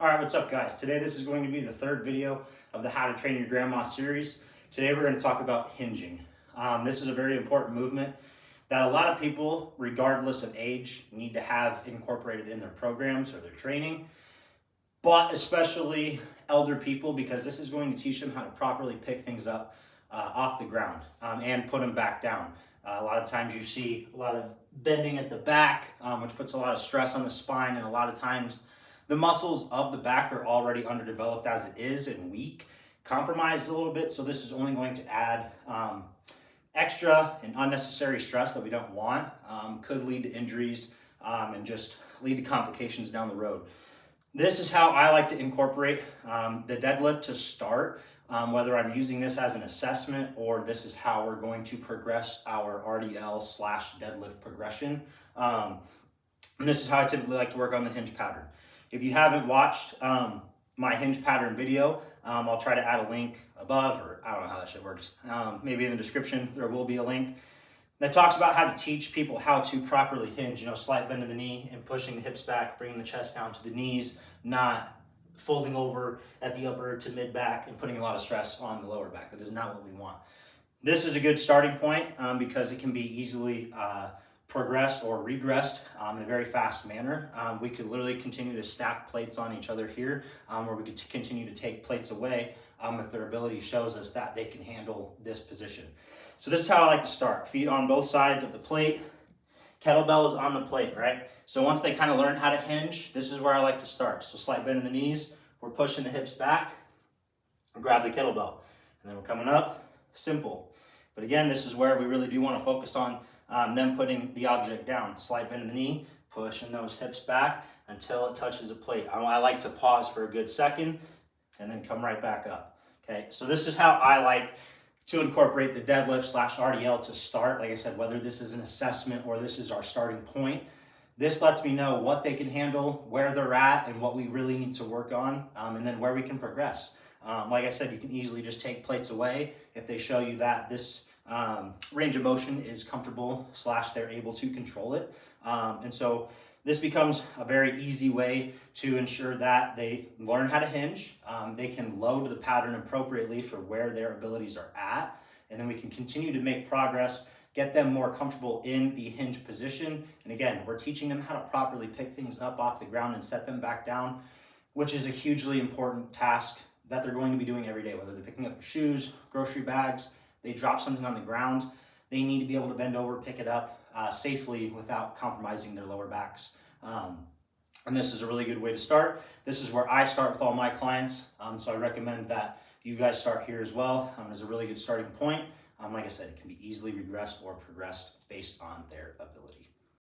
All right, what's up guys? Today this is going to be the third video of the How to Train Your Grandma series. Today we're going to talk about hinging. This is a very important movement that a lot of people, regardless of age, need to have incorporated in their programs or their training, but especially elder people, because this is going to teach them how to properly pick things up off the ground and put them back down. A lot of times you see a lot of bending at the back, which puts a lot of stress on the spine, and a lot of times the muscles of the back are already underdeveloped as it is and weak, compromised a little bit. So this is only going to add extra and unnecessary stress that we don't want, could lead to injuries and just lead to complications down the road. This is how I like to incorporate the deadlift to start, whether I'm using this as an assessment or this is how we're going to progress our RDL/deadlift progression. And this is how I typically like to work on the hinge pattern. If you haven't watched my hinge pattern video, I'll try to add a link above, or I don't know how that shit works. Maybe in the description, there will be a link that talks about how to teach people how to properly hinge, slight bend of the knee and pushing the hips back, bringing the chest down to the knees, not folding over at the upper to mid back and putting a lot of stress on the lower back. That is not what we want. This is a good starting point because it can be easily progressed or regressed in a very fast manner. We could literally continue to stack plates on each other here, or we could continue to take plates away if their ability shows us that they can handle this position. So this is how I like to start. Feet on both sides of the plate, kettlebell is on the plate, right? So once they kind of learn how to hinge, this is where I like to start. So slight bend in the knees, we're pushing the hips back, grab the kettlebell, and then we're coming up, simple. But again, this is where we really do want to focus on them putting the object down. Slight bend in the knee, pushing those hips back until it touches a plate. I like to pause for a good second and then come right back up. Okay, so this is how I like to incorporate the deadlift/RDL to start. Like I said, whether this is an assessment or this is our starting point, this lets me know what they can handle, where they're at, and what we really need to work on, and then where we can progress. Like I said, you can easily just take plates away if they show you that this range of motion is comfortable / they're able to control it. And so this becomes a very easy way to ensure that they learn how to hinge. They can load the pattern appropriately for where their abilities are at. And then we can continue to make progress, get them more comfortable in the hinge position. And again, we're teaching them how to properly pick things up off the ground and set them back down, which is a hugely important task that they're going to be doing every day, whether they're picking up their shoes, grocery bags, they drop something on the ground, they need to be able to bend over, pick it up safely without compromising their lower backs. And this is a really good way to start. This is where I start with all my clients. So I recommend that you guys start here as well. It's a really good starting point. Like I said, it can be easily regressed or progressed based on their ability.